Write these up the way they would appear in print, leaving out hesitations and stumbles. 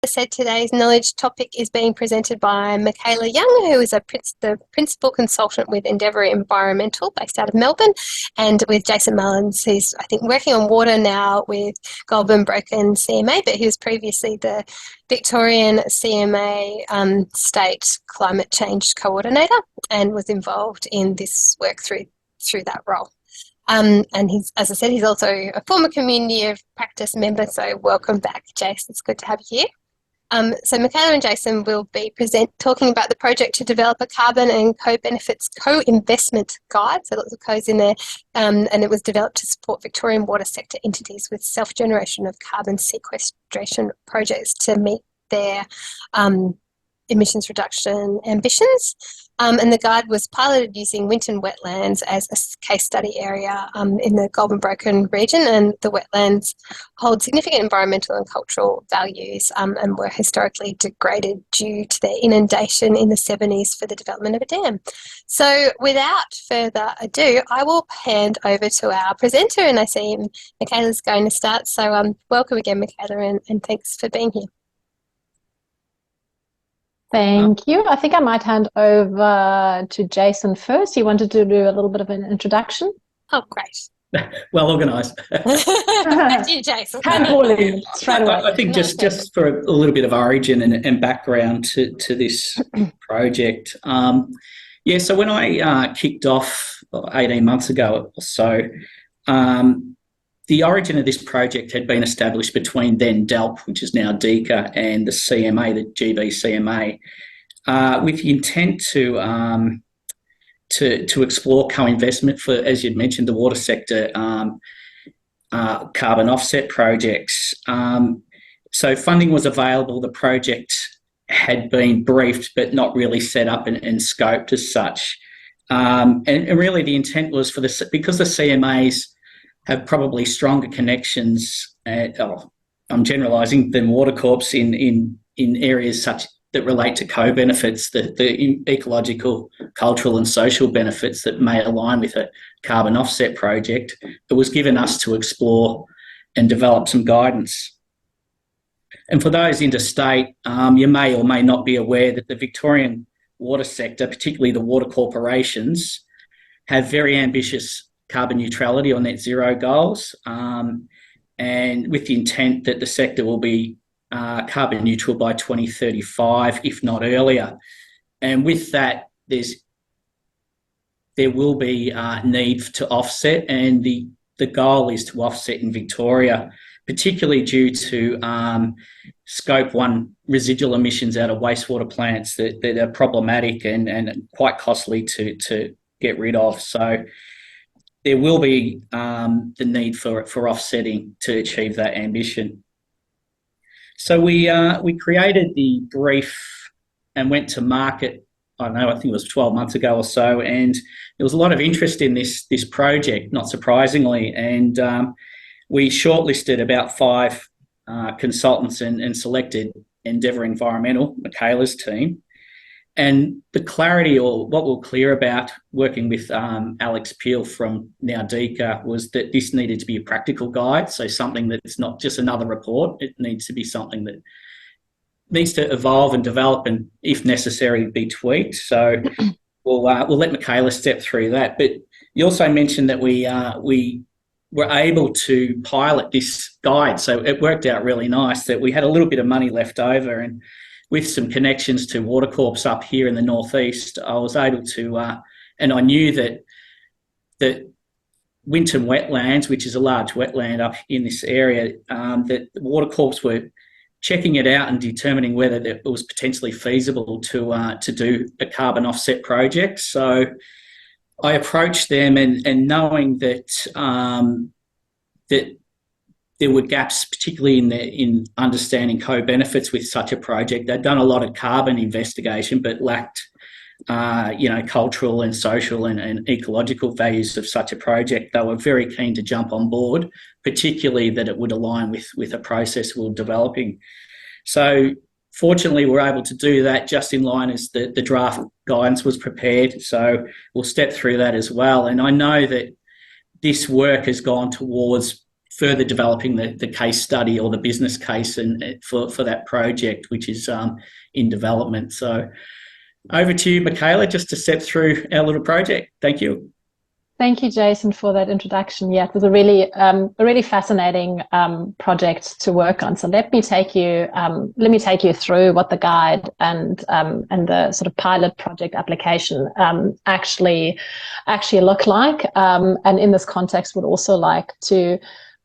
I said, today's knowledge topic is being presented by Michaela Young, who is the principal consultant with Ndeverenvironmental based out of Melbourne, and with Jason Mullins, who's, I think, working on water now with Goulburn CMA, but he was previously the Victorian CMA state climate change coordinator and was involved in this work through that role. And he's, as I said, he's also a former community of practice member, so welcome back, Jason. It's good to have you here. So Michaela and Jason will be talking about the project to develop a carbon and co-benefits co-investment guide, so lots of co's in there, and it was developed to support Victorian water sector entities with self-generation of carbon sequestration projects to meet their emissions reduction ambitions. And the guide was piloted using Winton Wetlands as a case study area in the Goulburn region, and the wetlands hold significant environmental and cultural values and were historically degraded due to their inundation in the 70s for the development of a dam. So without further ado, I will hand over to our presenter, and I see Michaela's going to start. So welcome again, Michaela, and thanks for being here. Thank you. I think I might hand over to Jason first. You wanted to do a little bit of an introduction? Oh, great. Well organised. Back to you, Jason. Straight away. I think just for a little bit of origin and background to this project. So when I kicked off 18 months ago or so, the origin of this project had been established between then DELP, which is now DECA, and the CMA, the GB CMA, with the intent to explore co-investment for, as you'd mentioned, the water sector carbon offset projects. So funding was available. The project had been briefed, but not really set up and scoped as such. And really, the intent was because the CMAs have probably stronger connections, I'm generalising, than water corps in areas such that relate to co-benefits, the ecological, cultural and social benefits that may align with a carbon offset project. It was given us to explore and develop some guidance. And for those interstate, you may or may not be aware that the Victorian water sector, particularly the water corporations, have very ambitious carbon neutrality or net zero goals, and with the intent that the sector will be carbon neutral by 2035, if not earlier. And with that, there will be need to offset, and the goal is to offset in Victoria, particularly due to Scope 1 residual emissions out of wastewater plants that are problematic and quite costly to get rid of. So there will be the need for offsetting to achieve that ambition. So we created the brief and went to market, I think it was 12 months ago or so, and there was a lot of interest in this project, not surprisingly, and we shortlisted about 5 consultants and selected Ndeverenvironmental, Michaela's team. And the clarity, or what we're clear about working with Alex Peel from now DECA, was that this needed to be a practical guide, so something that's not just another report. It needs to be something that needs to evolve and develop and, if necessary, be tweaked. So we'll let Michaela step through that. But you also mentioned that we were able to pilot this guide, so it worked out really nice that we had a little bit of money left over, and with some connections to water corps up here in the northeast, I was able to, and I knew that Winton Wetlands, which is a large wetland up in this area, that the water corps were checking it out and determining whether it was potentially feasible to do a carbon offset project. So I approached them, and knowing that that there were gaps, particularly in understanding co-benefits with such a project. They'd done a lot of carbon investigation, but lacked, cultural and social and ecological values of such a project. They were very keen to jump on board, particularly that it would align with a process we were developing. So fortunately, we're able to do that just in line as the draft guidance was prepared. So we'll step through that as well. And I know that this work has gone towards further developing the case study or the business case for that project, which is in development. So over to you, Michaela, just to step through our little project. Thank you. Thank you, Jason, for that introduction. Yeah, it was a really fascinating project to work on. So let me take you through what the guide and the sort of pilot project application actually look like. And in this context, would also like to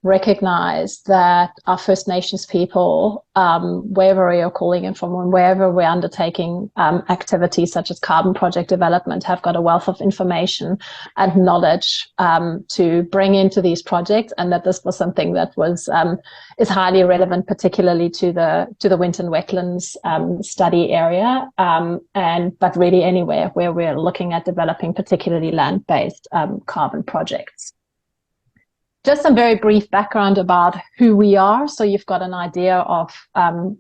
recognize that our First Nations people, wherever you're calling in from and wherever we're undertaking activities such as carbon project development, have got a wealth of information and knowledge to bring into these projects, and that this was something that was is highly relevant, particularly to the Winton Wetlands study area, but really anywhere where we're looking at developing particularly land-based carbon projects. Just some very brief background about who we are, so you've got an idea of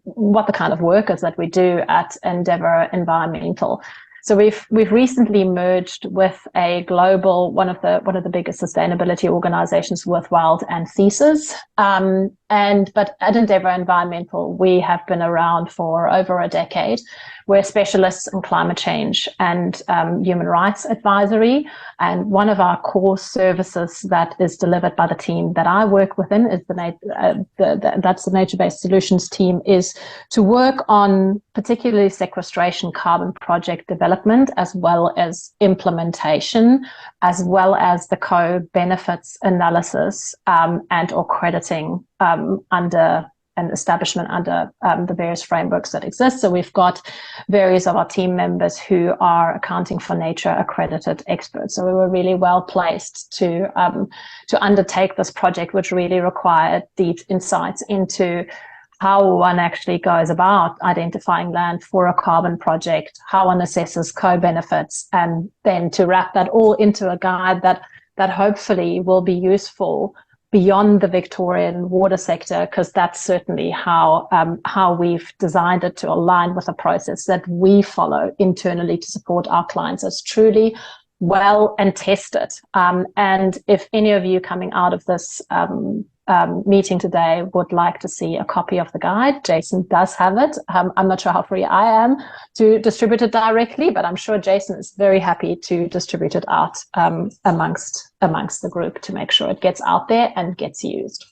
what the kind of work is that we do at Ndeverenvironmental. So we've recently merged with a global one of the biggest sustainability organizations, Worthwhile and Thesis. But at Ndeverenvironmental, we have been around for over a decade. We're specialists in climate change and human rights advisory. And one of our core services that is delivered by the team that I work within is that's the nature-based solutions team, is to work on particularly sequestration carbon project development, as well as implementation, as well as the co-benefits analysis and or crediting under an establishment under the various frameworks that exist. So we've got various of our team members who are accounting for nature accredited experts. So we were really well placed to undertake this project, which really required deep insights into how one actually goes about identifying land for a carbon project, how one assesses co-benefits, and then to wrap that all into a guide that hopefully will be useful beyond the Victorian water sector, because that's certainly how we've designed it to align with a process that we follow internally to support our clients. It's truly well and tested. And if any of you coming out of this meeting today would like to see a copy of the guide, Jason does have it. I'm not sure how free I am to distribute it directly, but I'm sure Jason is very happy to distribute it out amongst the group to make sure it gets out there and gets used.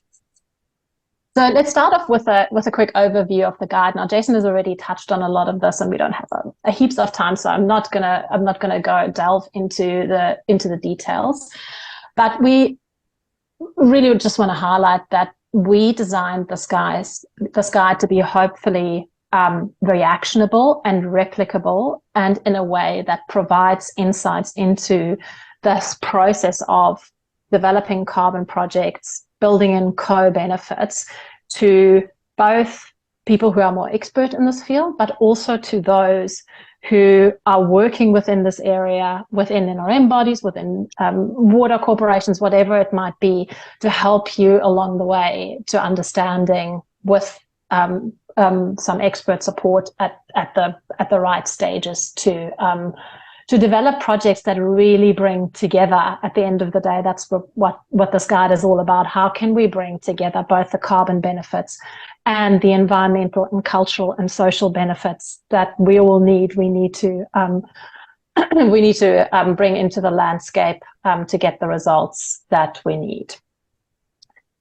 So let's start off with a quick overview of the guide. Now, Jason has already touched on a lot of this, and we don't have a heaps of time, so I'm not gonna go delve into the details. But we really just want to highlight that we designed this guide to be hopefully very actionable and replicable, and in a way that provides insights into this process of developing carbon projects, building in co-benefits to both people who are more expert in this field, but also to those who are working within this area, within NRM bodies, within water corporations, whatever it might be, to help you along the way to understanding with some expert support at the right stages to develop projects that really bring together, at the end of the day, that's what this guide is all about. How can we bring together both the carbon benefits and the environmental and cultural and social benefits that we all need? We need to bring into the landscape to get the results that we need.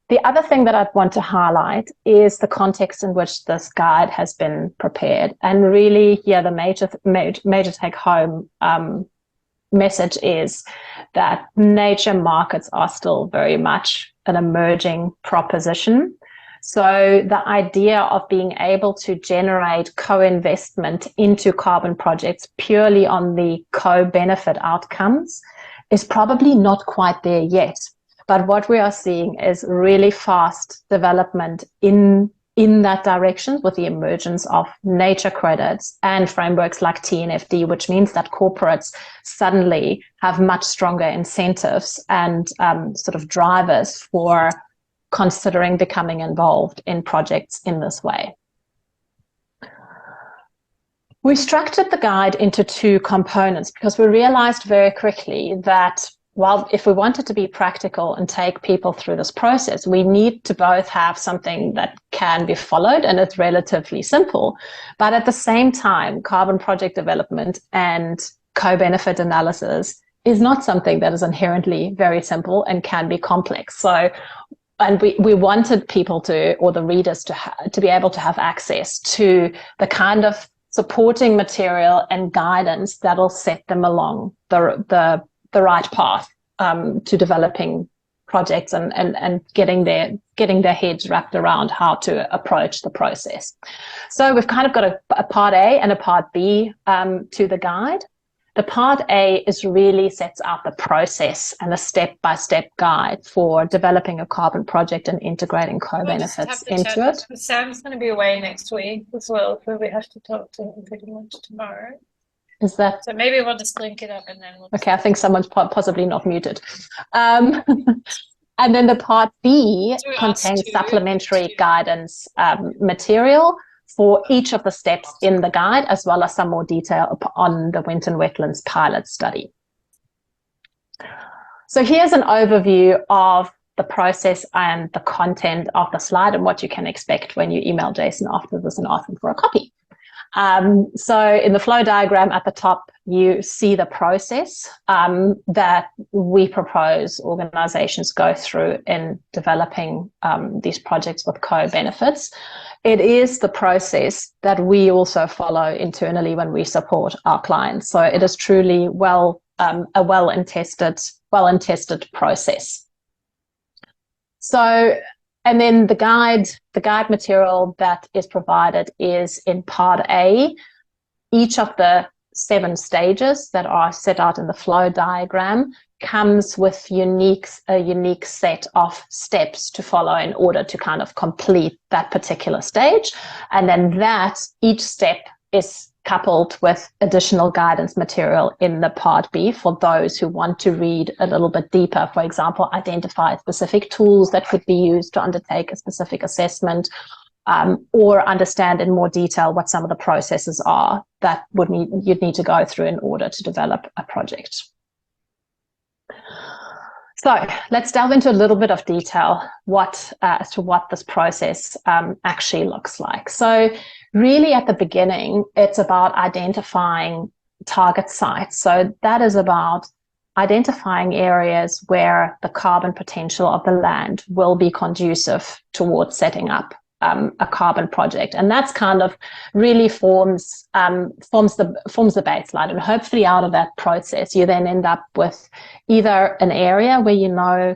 The other thing that I want to highlight is the context in which this guide has been prepared. And really here, the major take-home message is that nature markets are still very much an emerging proposition. So the idea of being able to generate co-investment into carbon projects purely on the co-benefit outcomes is probably not quite there yet. But what we are seeing is really fast development in that direction with the emergence of nature credits and frameworks like TNFD, which means that corporates suddenly have much stronger incentives and sort of drivers for considering becoming involved in projects in this way. We structured the guide into two components because we realized very quickly that well, if we wanted to be practical and take people through this process, we need to both have something that can be followed and it's relatively simple. But at the same time, carbon project development and co-benefit analysis is not something that is inherently very simple and can be complex. So, and we wanted people to, or the readers to be able to have access to the kind of supporting material and guidance that'll set them along the right path to developing projects and getting their heads wrapped around how to approach the process. So we've kind of got a part A and a part B to the guide. The part A really sets out the process and a step-by-step guide for developing a carbon project and integrating co-benefits into it. Sam's going to be away next week as well, so we have to talk to him pretty much tomorrow. Is that so? Maybe we'll just link it up and then we'll. Okay, I think someone's possibly not muted. And then the part B contains supplementary guidance material for each of the steps in the guide, as well as some more detail on the Winton Wetlands pilot study. So here's an overview of the process and the content of the slide and what you can expect when you email Jason after this and ask him for a copy. So in the flow diagram at the top, you see the process that we propose organizations go through in developing these projects with co-benefits. It is the process that we also follow internally when we support our clients. So it is truly a well and tested process. So, and then the guide material that is provided is in part A. Each of the 7 stages that are set out in the flow diagram comes with a unique set of steps to follow in order to kind of complete that particular stage. And then each step is coupled with additional guidance material in the part B for those who want to read a little bit deeper. For example, identify specific tools that could be used to undertake a specific assessment, or understand in more detail what some of the processes are that you'd need to go through in order to develop a project. So let's delve into a little bit of detail as to what this process actually looks like. So really at the beginning, it's about identifying target sites. So that is about identifying areas where the carbon potential of the land will be conducive towards setting up a carbon project, and that's kind of really forms the baseline. And hopefully, out of that process, you then end up with either an area where you know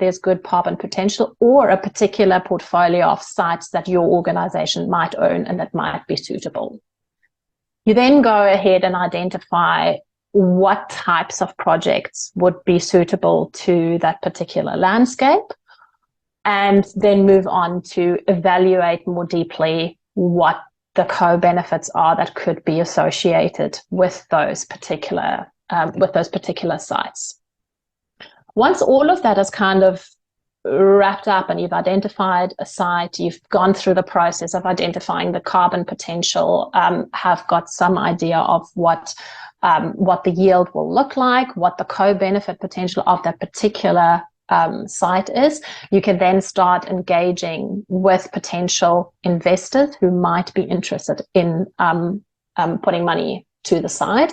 there's good carbon potential, or a particular portfolio of sites that your organization might own and that might be suitable. You then go ahead and identify what types of projects would be suitable to that particular landscape, and then move on to evaluate more deeply what the co-benefits are that could be associated with those particular sites. Once all of that is kind of wrapped up and you've identified a site, you've gone through the process of identifying the carbon potential, have got some idea of what the yield will look like, what the co-benefit potential of that particular site is, you can then start engaging with potential investors who might be interested in putting money to the side,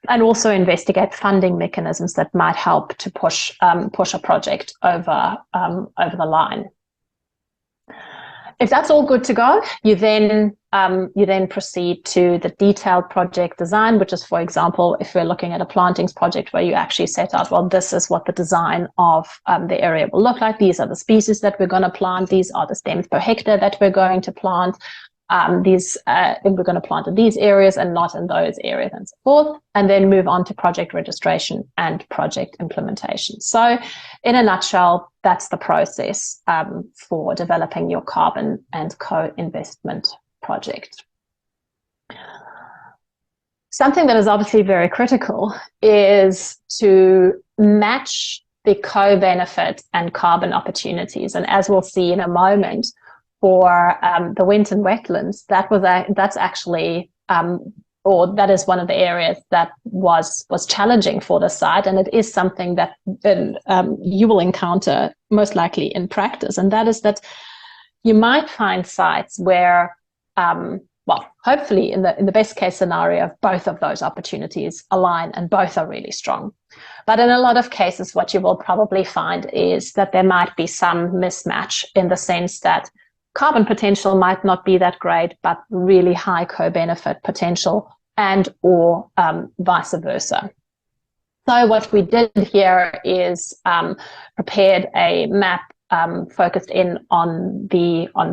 and also investigate funding mechanisms that might help to push a project over the line. If that's all good to go, you then proceed to the detailed project design, which is, for example, if we're looking at a plantings project where you actually set out, well, this is what the design of the area will look like. These are the species that we're going to plant. These are the stems per hectare that we're going to plant. We're going to plant in these areas and not in those areas, and so forth, and then move on to project registration and project implementation. So in a nutshell, that's the process for developing your carbon and co-investment project. Something that is obviously very critical is to match the co-benefit and carbon opportunities. And as we'll see in a moment, for the Winton Wetlands, that's actually or that is one of the areas that was challenging for the site, and it is something that you will encounter most likely in practice, and that is that you might find sites where, hopefully in the best case scenario, both of those opportunities align and both are really strong. But in a lot of cases, what you will probably find is that there might be some mismatch in the sense that carbon potential might not be that great, but really high co-benefit potential, and or vice versa. So what we did here is prepared a map focused in on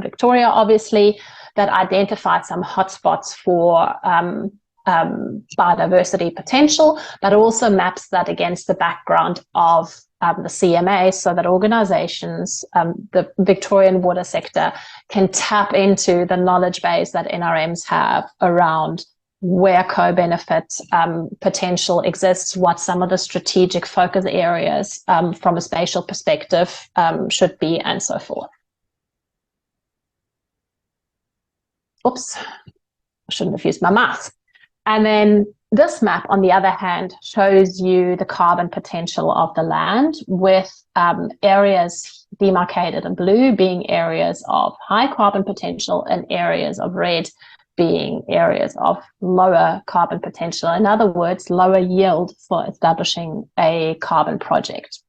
Victoria, obviously, that identified some hotspots for biodiversity potential, but also maps that against the background of the CMA, so that organizations, the Victorian water sector, can tap into the knowledge base that NRMs have around where co-benefit potential exists, what some of the strategic focus areas from a spatial perspective should be, and so forth. Oops, I shouldn't have used my mouse. And then this map, on the other hand, shows you the carbon potential of the land, with areas demarcated in blue being areas of high carbon potential and areas of red being areas of lower carbon potential. In other words, lower yield for establishing a carbon project.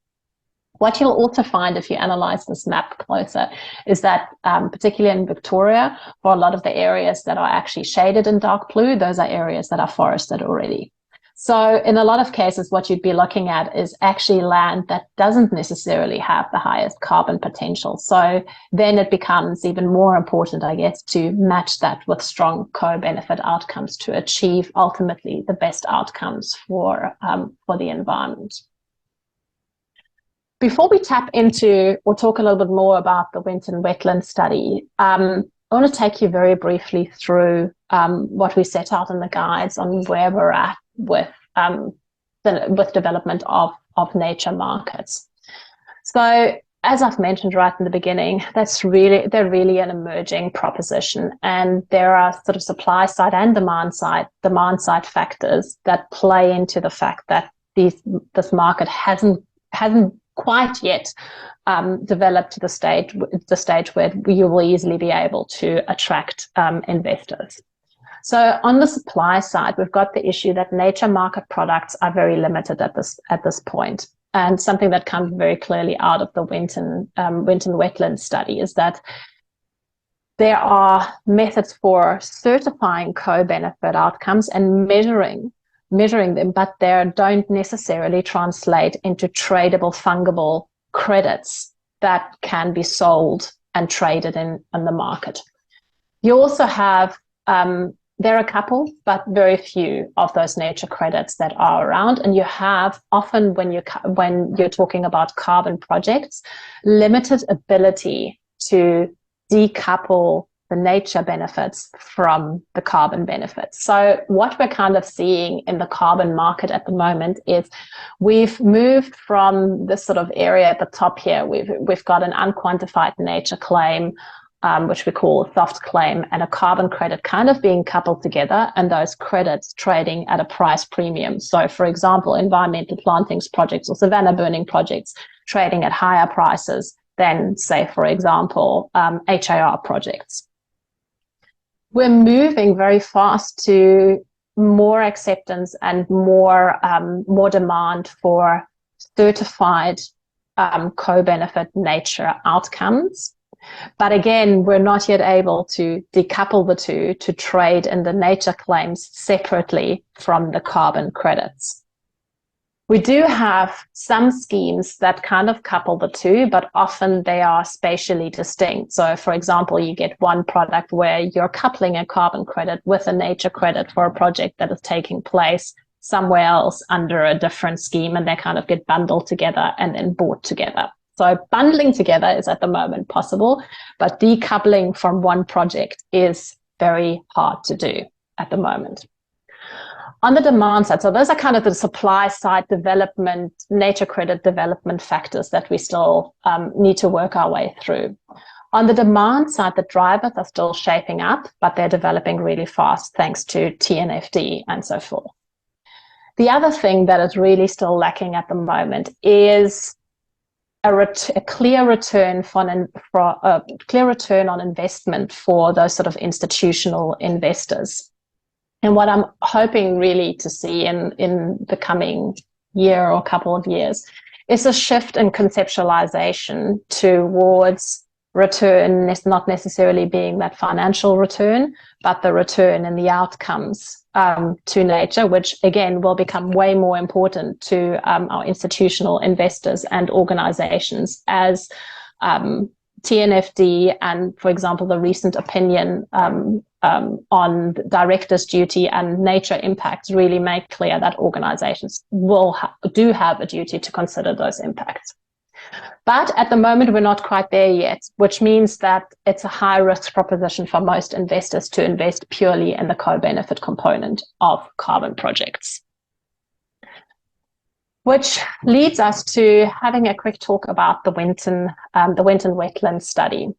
What you'll also find if you analyze this map closer is that, particularly in Victoria, for a lot of the areas that are actually shaded in dark blue, those are areas that are forested already. So in a lot of cases, what you'd be looking at is actually land that doesn't necessarily have the highest carbon potential. So then it becomes even more important, I guess, to match that with strong co-benefit outcomes to achieve ultimately the best outcomes for the environment. Before we tap into or talk a little bit more about the Winton Wetlands study, I want to take you very briefly through what we set out in the guides on where we're at with development of nature markets. So as I've mentioned right in the beginning, they're really an emerging proposition, and there are sort of supply side and demand side factors that play into the fact that this market hasn't quite yet developed to the stage where you will easily be able to attract investors. So on the supply side, we've got the issue that nature market products are very limited at this point. And something that comes very clearly out of the Winton Wetlands study is that there are methods for certifying co-benefit outcomes and measuring them, but they don't necessarily translate into tradable, fungible credits that can be sold and traded in the market. You also have, there are a couple, but very few of those nature credits that are around. And you have often, when you're talking about carbon projects, limited ability to decouple the nature benefits from the carbon benefits. So what we're kind of seeing in the carbon market at the moment is we've moved from this sort of area at the top here. We've got an unquantified nature claim, which we call a soft claim, and a carbon credit kind of being coupled together, and those credits trading at a price premium. So for example, environmental plantings projects or savanna burning projects trading at higher prices than, say, for example, HAR projects. We're moving very fast to more acceptance and more demand for certified co-benefit nature outcomes. But again, we're not yet able to decouple the two to trade in the nature claims separately from the carbon credits. We do have some schemes that kind of couple the two, but often they are spatially distinct. So for example, you get one product where you're coupling a carbon credit with a nature credit for a project that is taking place somewhere else under a different scheme, and they kind of get bundled together and then bought together. So bundling together is at the moment possible, but decoupling from one project is very hard to do at the moment. On the demand side, so those are kind of the supply side development, nature credit development factors that we still need to work our way through. On the demand side, the drivers are still shaping up, but they're developing really fast thanks to TNFD and so forth. The other thing that is really still lacking at the moment is a clear return on investment for those sort of institutional investors. And what I'm hoping really to see in the coming year or couple of years is a shift in conceptualization towards return, not necessarily being that financial return, but the return and the outcomes to nature, which again will become way more important to our institutional investors and organizations as TNFD and, for example, the recent opinion on director's duty and nature impacts really make clear that organizations do have a duty to consider those impacts. But at the moment, we're not quite there yet, which means that it's a high-risk proposition for most investors to invest purely in the co-benefit component of carbon projects. Which leads us to having a quick talk about the Winton Wetlands study.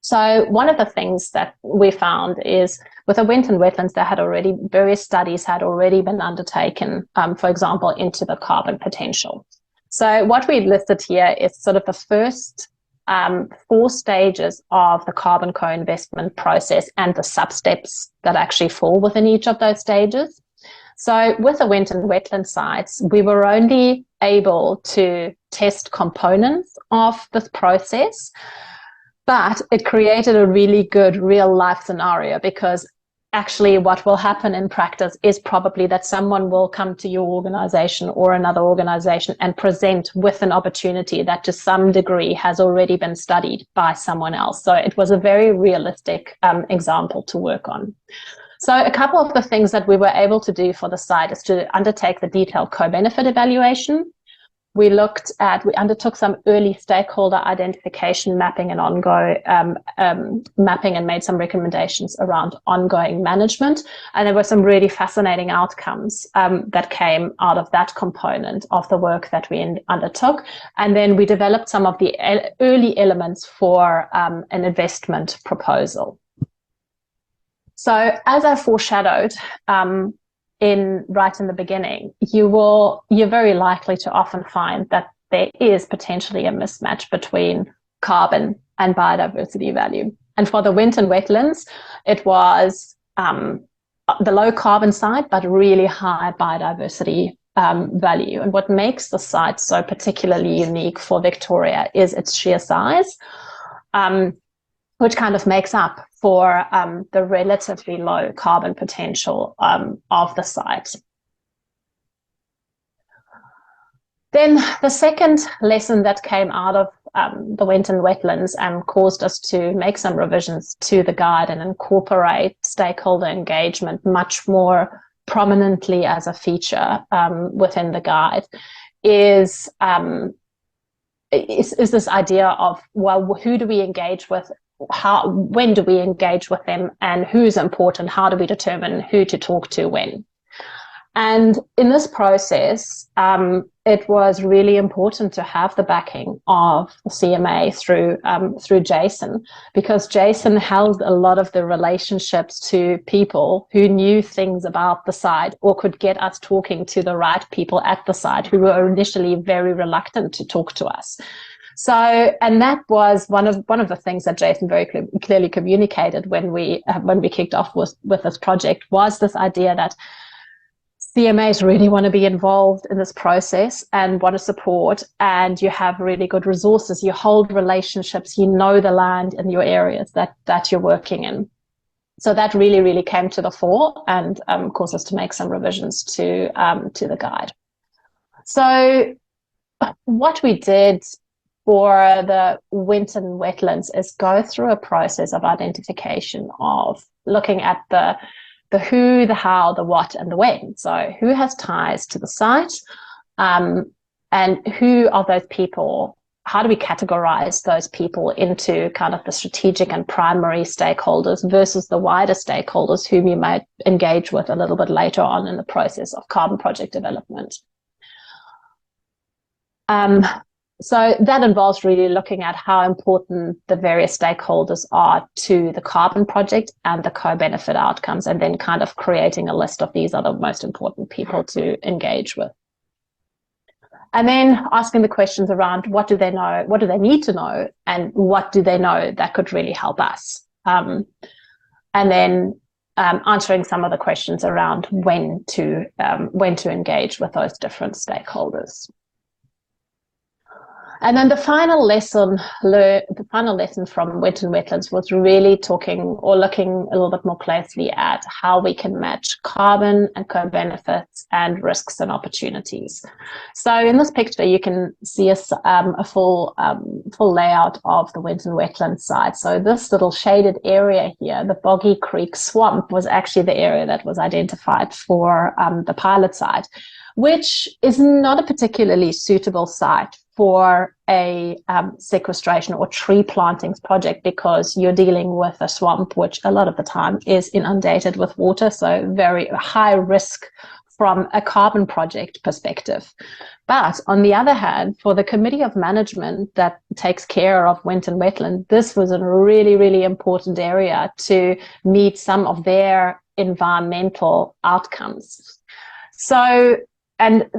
So one of the things that we found is with the Winton Wetlands, various studies had already been undertaken, for example, into the carbon potential. So what we listed here is sort of the first 4 stages of the carbon co-investment process and the sub-steps that actually fall within each of those stages. So with the Winton Wetland sites, we were only able to test components of this process, but it created a really good real-life scenario because actually what will happen in practice is probably that someone will come to your organization or another organization and present with an opportunity that to some degree has already been studied by someone else. So it was a very realistic example to work on. So a couple of the things that we were able to do for the site is to undertake the detailed co-benefit evaluation. We undertook some early stakeholder identification mapping and ongoing mapping and made some recommendations around ongoing management. And there were some really fascinating outcomes that came out of that component of the work that we undertook. And then we developed some of the early elements for an investment proposal. So as I foreshadowed, right in the beginning, you're very likely to often find that there is potentially a mismatch between carbon and biodiversity value. And for the Winton Wetlands, it was the low carbon side, but really high biodiversity value. And what makes the site so particularly unique for Victoria is its sheer size, which kind of makes up for the relatively low carbon potential of the site. Then the second lesson that came out of the Winton Wetlands and caused us to make some revisions to the guide and incorporate stakeholder engagement much more prominently as a feature within the guide is this idea of, well, who do we engage with? When do we engage with them, and who's important? How do we determine who to talk to when? And in this process, it was really important to have the backing of the CMA through Jason, because Jason held a lot of the relationships to people who knew things about the site or could get us talking to the right people at the site who were initially very reluctant to talk to us. So, and that was one of the things that Jason very clearly communicated when we kicked off with this project, was this idea that CMAs really want to be involved in this process and want to support, and you have really good resources, you hold relationships, you know the land in your areas that you're working in. So that really came to the fore and caused us to make some revisions to the guide. So what we did for the Winton Wetlands is go through a process of identification of looking at the who, the how, the what, and the when. So who has ties to the site, and who are those people? How do we categorize those people into kind of the strategic and primary stakeholders versus the wider stakeholders whom you might engage with a little bit later on in the process of carbon project development? So that involves really looking at how important the various stakeholders are to the carbon project and the co-benefit outcomes, and then kind of creating a list of these are the most important people to engage with. And then asking the questions around what do they know, what do they need to know, and what do they know that could really help us. And then answering some of the questions around when to engage with those different stakeholders. And then the final lesson from Winton Wetlands was really looking a little bit more closely at how we can match carbon and co-benefits and risks and opportunities. So in this picture, you can see a full layout of the Winton Wetlands site. So this little shaded area here, the Boggy Creek Swamp, was actually the area that was identified for the pilot site, which is not a particularly suitable site for a sequestration or tree plantings project, because you're dealing with a swamp which a lot of the time is inundated with water, so very high risk from a carbon project perspective. But on the other hand, for the committee of management that takes care of Winton Wetland, this was a really, really important area to meet some of their environmental outcomes. So, and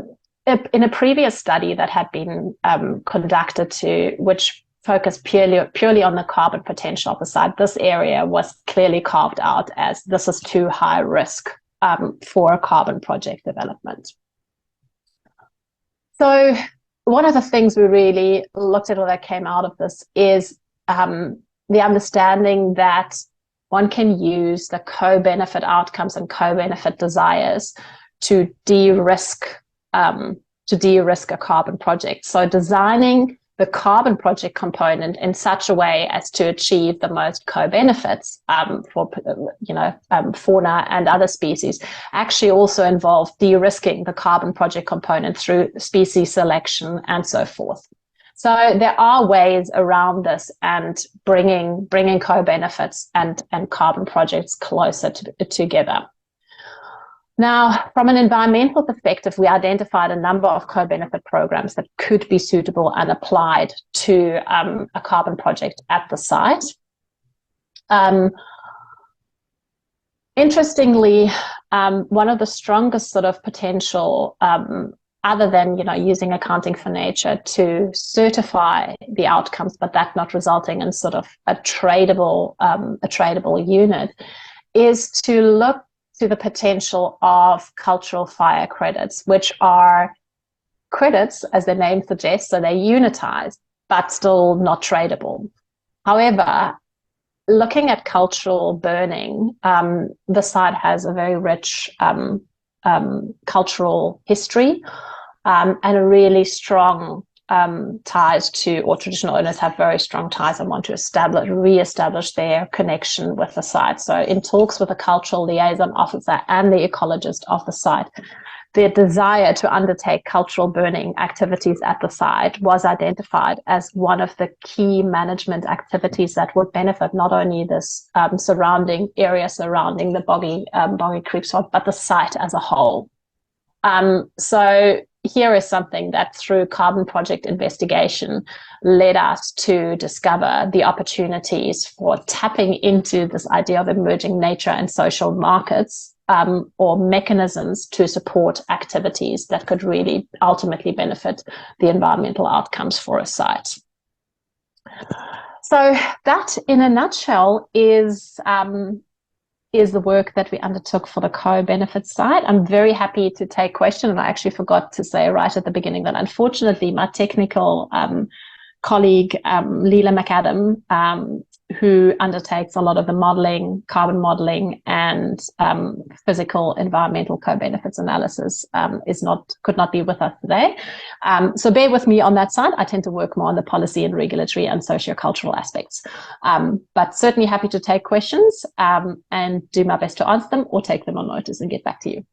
in a previous study that had been conducted which focused purely on the carbon potential of the site, this area was clearly carved out as this is too high risk for a carbon project development. So one of the things we really looked at, or that came out of this, is the understanding that one can use the co-benefit outcomes and co-benefit desires to de-risk a carbon project. So designing the carbon project component in such a way as to achieve the most co-benefits for fauna and other species actually also involve de-risking the carbon project component through species selection and so forth. So there are ways around this and bringing co-benefits and carbon projects closer together. Now, from an environmental perspective, we identified a number of co-benefit programs that could be suitable and applied to a carbon project at the site. Interestingly, one of the strongest sort of potential, other than using accounting for nature to certify the outcomes, but that not resulting in sort of a tradable unit, is to look to the potential of cultural fire credits, which are credits, as the name suggests, so they're unitized, but still not tradable. However, looking at cultural burning, the site has a very rich cultural history and a really strong ties to, or traditional owners have very strong ties and want to re-establish their connection with the site. So in talks with the cultural liaison officer and the ecologist of the site, their desire to undertake cultural burning activities at the site was identified as one of the key management activities that would benefit not only this surrounding area surrounding the Boggy Creek Swamp, but the site as a whole. So here is something that through carbon project investigation led us to discover the opportunities for tapping into this idea of emerging nature and social markets, or mechanisms to support activities that could really ultimately benefit the environmental outcomes for a site. So that in a nutshell is the work that we undertook for the co-benefit site. I'm very happy to take questions, and I actually forgot to say right at the beginning that unfortunately my technical colleague, Leela McAdam, who undertakes a lot of the modelling, carbon modelling and physical environmental co-benefits analysis, could not be with us today. So bear with me on that side. I tend to work more on the policy and regulatory and sociocultural aspects. But certainly happy to take questions and do my best to answer them or take them on notice and get back to you.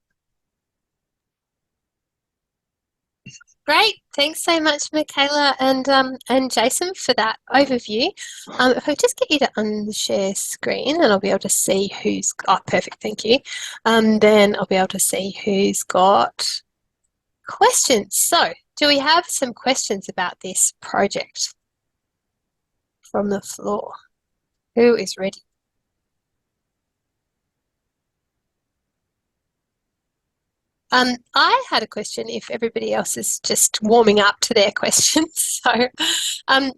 Great, thanks so much, Michaela and Jason, for that overview. If I just get you to unshare screen, and I'll be able to see who's perfect, thank you. Then I'll be able to see who's got questions. So do we have some questions about this project from the floor? Who is ready? I had a question if everybody else is just warming up to their questions. So I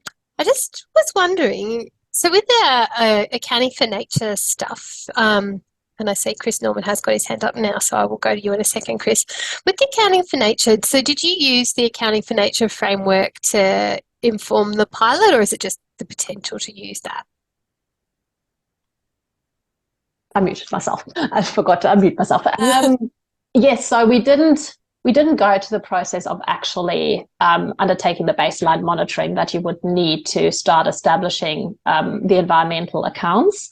just was wondering, so with the accounting for nature stuff, and I see Chris Norman has got his hand up now, so I will go to you in a second, Chris. With the accounting for nature, so did you use the accounting for nature framework to inform the pilot, or is it just the potential to use that? I muted myself. I forgot to unmute myself. Yes, so we didn't go to the process of actually undertaking the baseline monitoring that you would need to start establishing the environmental accounts.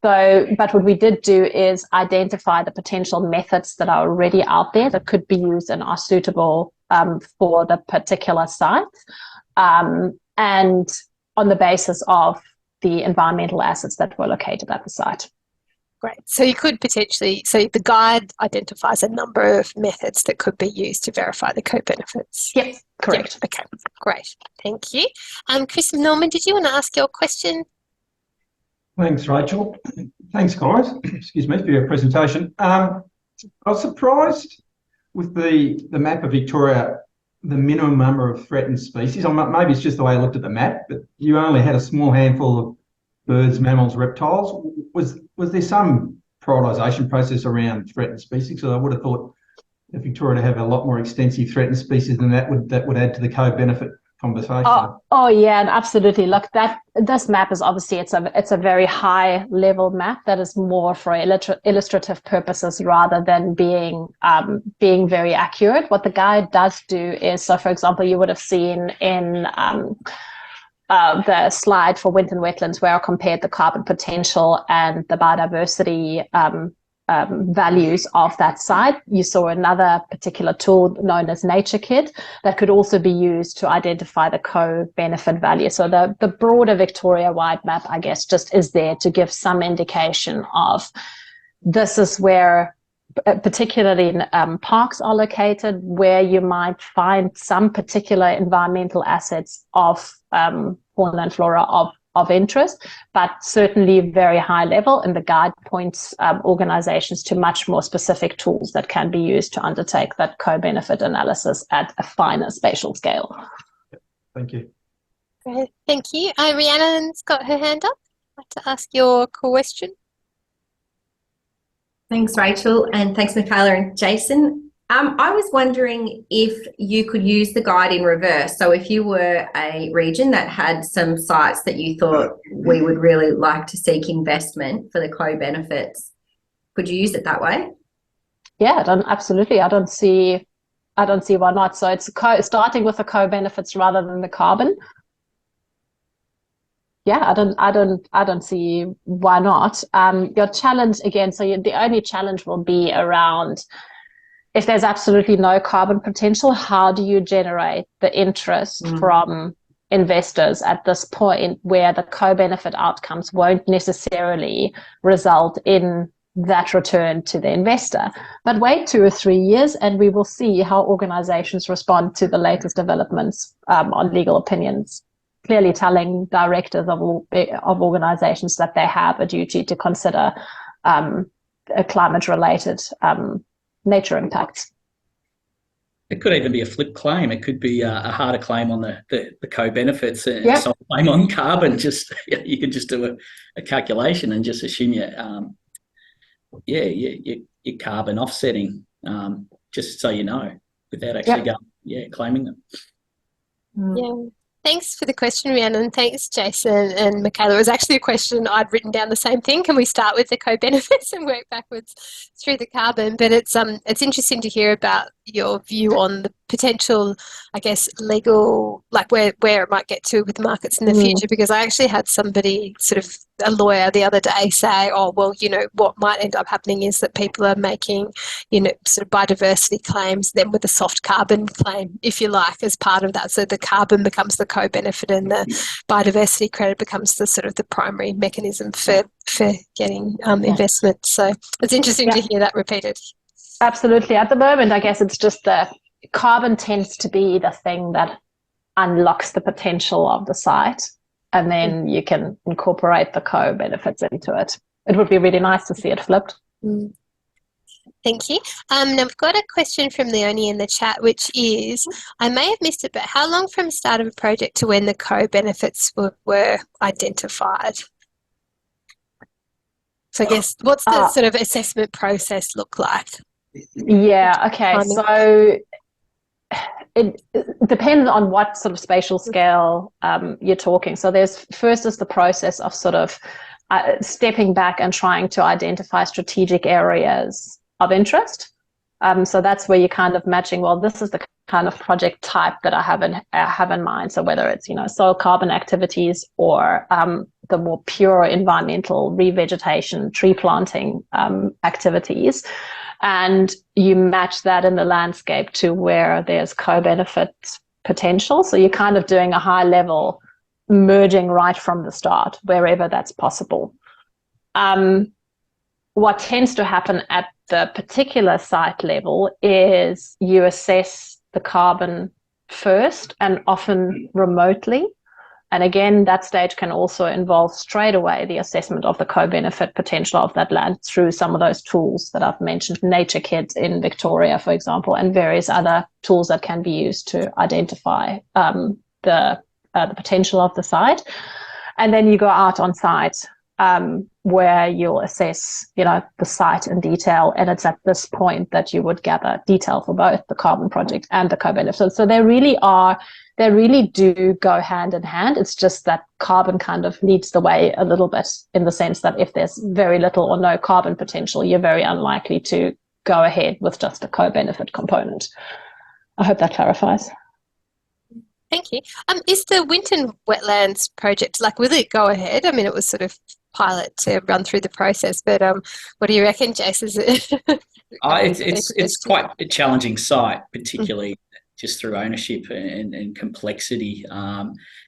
But what we did do is identify the potential methods that are already out there that could be used and are suitable for the particular site, and on the basis of the environmental assets that were located at the site. Great. So you could potentially, so the guide identifies a number of methods that could be used to verify the co-benefits. Yep, correct. Yep. Okay, great. Thank you. Chris Norman, did you want to ask your question? Thanks, Rachel. Thanks, guys. Excuse me for your presentation. I was surprised with the map of Victoria, the minimum number of threatened species. Maybe it's just the way I looked at the map, but you only had a small handful of birds, mammals, reptiles. Was there some prioritisation process around threatened species? So I would have thought that Victoria to have a lot more extensive threatened species than that would add to the co-benefit conversation. Oh yeah, and absolutely. Look, this map is obviously it's a very high level map that is more for illustrative purposes rather than being very accurate. What the guide does do is, so for example, you would have seen in the slide for Winton Wetlands where I compared the carbon potential and the biodiversity values of that site. You saw another particular tool known as Nature Kit that could also be used to identify the co-benefit value. So the broader Victoria-wide map, I guess, just is there to give some indication of this is where, particularly in parks are located, where you might find some particular environmental assets of fauna and flora of interest, but certainly very high level. And the guide points organizations to much more specific tools that can be used to undertake that co-benefit analysis at a finer spatial scale. Thank you. Great. Thank you. Rhiannon's got her hand up. I'd like to ask your question. Thanks, Rachel, and thanks, Michaela and Jason. I was wondering if you could use the guide in reverse. So if you were a region that had some sites that you thought we would really like to seek investment for the co-benefits, could you use it that way? Yeah, absolutely. I don't see why not. So it's starting with the co-benefits rather than the carbon. Yeah, I don't see why not. Your challenge again, so the only challenge will be around if there's absolutely no carbon potential, how do you generate the interest from investors at this point where the co-benefit outcomes won't necessarily result in that return to the investor? But wait 2 or 3 years and we will see how organizations respond to the latest developments on legal opinions, clearly telling directors of organizations that they have a duty to consider climate-related nature impacts. It could even be a flip claim. It could be a harder claim on the co-benefits and a soft claim on carbon. Just you could just do a calculation and just assume your carbon offsetting, just so you know, without actually claiming them. Yeah. Thanks for the question, Rhiannon. Thanks, Jason and Michaela. It was actually a question I'd written down the same thing. Can we start with the co-benefits and work backwards through the carbon? But it's interesting to hear about your view on the potential, I guess, legal, like where it might get to with markets in the future, because I actually had somebody, sort of a lawyer the other day, say, oh, well, what might end up happening is that people are making, sort of biodiversity claims then with a soft carbon claim, if you like, as part of that. So the carbon becomes the co-benefit and the biodiversity credit becomes the sort of the primary mechanism for getting investment. So it's interesting to hear that repeated. Absolutely. At the moment, I guess it's just carbon tends to be the thing that unlocks the potential of the site, and then you can incorporate the co-benefits into it. It would be really nice to see it flipped. Thank you. Now we've got a question from Leonie in the chat, which is, I may have missed it, but how long from the start of a project to when the co-benefits were identified? So I guess, what's the sort of assessment process look like? Yeah, okay. Timing. So it depends on what sort of spatial scale you're talking. So first is the process of sort of stepping back and trying to identify strategic areas of interest. So that's where you're kind of matching, well, this is the kind of project type that I have in mind. So whether it's, soil carbon activities or the more pure environmental revegetation, tree planting activities. And you match that in the landscape to where there's co-benefit potential. So you're kind of doing a high level merging right from the start, wherever that's possible. What tends to happen at the particular site level is you assess the carbon first and often remotely. And again, that stage can also involve straight away the assessment of the co-benefit potential of that land through some of those tools that I've mentioned, Nature Kit in Victoria, for example, and various other tools that can be used to identify the potential of the site. And then you go out on site where you'll assess, the site in detail. And it's at this point that you would gather detail for both the carbon project and the co-benefit. So they really do go hand in hand. It's just that carbon kind of leads the way a little bit, in the sense that if there's very little or no carbon potential, you're very unlikely to go ahead with just a co-benefit component. I hope that clarifies. Thank you. Is the Winton Wetlands project, will it go ahead? I mean, it was sort of pilot to run through the process, but what do you reckon, Jace? Is it? It's quite a challenging site, particularly just through ownership and complexity.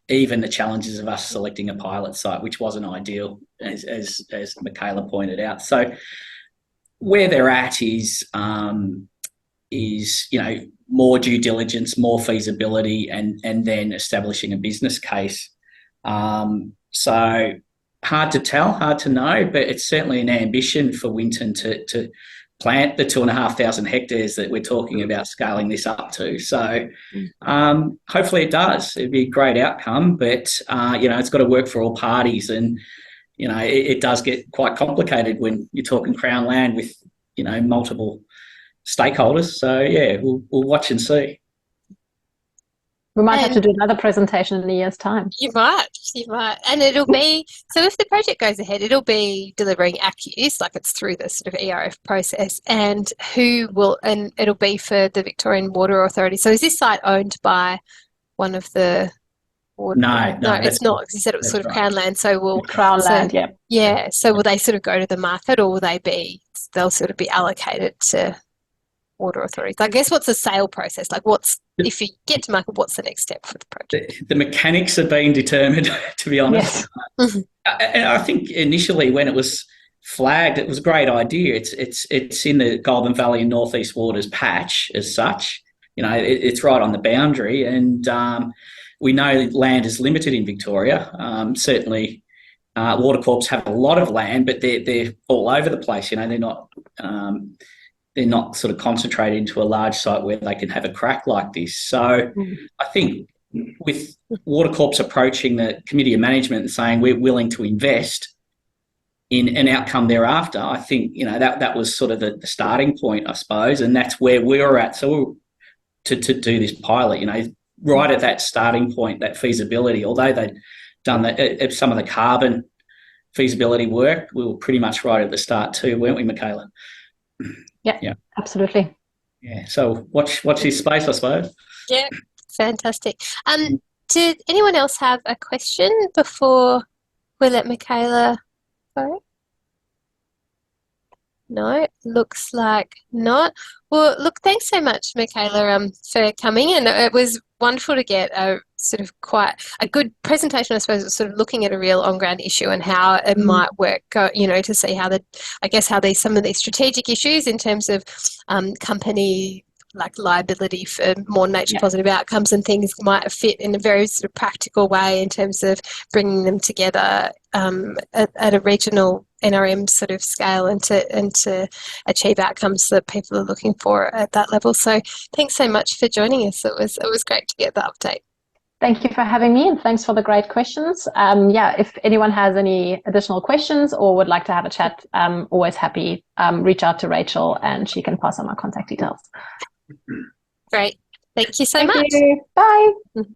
Even the challenges of us selecting a pilot site, which wasn't ideal, as Michaela pointed out. So where they're at is more due diligence, more feasibility, and then establishing a business case. So hard to tell, hard to know, but it's certainly an ambition for Winton to plant the 2,500 hectares that we're talking about scaling this up to. So hopefully it does. It'd be a great outcome, but it's got to work for all parties, and it does get quite complicated when you're talking Crown land with multiple stakeholders. So yeah, we'll watch and see. We might have to do another presentation in a year's time. You might. And it'll be, so if the project goes ahead, it'll be delivering ACCUs, it's through the sort of ERF process, and it'll be for the Victorian Water Authority. So is this site owned by one of the water? No, it's not, because you said it was sort of Crown land. So Crown land, yeah. Yeah, so will they sort of go to the market, or will they'll sort of be allocated to water authorities? I guess, what's the sale process? If you get to market, what's the next step for the project? The mechanics are being determined, to be honest. Yes. And I think initially when it was flagged, it was a great idea. It's in the Goulburn Valley and North East Waters patch as such. It's right on the boundary, and we know land is limited in Victoria. Certainly, water corps have a lot of land, but they're all over the place. They're not sort of concentrated into a large site where they can have a crack like this. So I think with water corps approaching the committee of management and saying we're willing to invest in an outcome thereafter, I think that was sort of the starting point, I suppose, and that's where we were at. So to do this pilot, right at that starting point, that feasibility, although they'd done some of the carbon feasibility work, we were pretty much right at the start too, weren't we, Michaela? Yeah, absolutely. Yeah, so watch this space, I suppose. Yeah, fantastic. Did anyone else have a question before we let Michaela go? No, looks like not. Well, look, thanks so much, Michaela, for coming in. It was wonderful to get a sort of quite a good presentation, I suppose, sort of looking at a real on-ground issue and how it might work, to see how some of these strategic issues in terms of company like liability for more nature positive outcomes and things might fit in a very sort of practical way in terms of bringing them together at a regional NRM sort of scale and to achieve outcomes that people are looking for at that level. So thanks so much for joining us. It was great to get the update. Thank you for having me, and thanks for the great questions. If anyone has any additional questions or would like to have a chat, always happy. Reach out to Rachel and she can pass on my contact details. Great. Thank you so much. Thank you. Bye.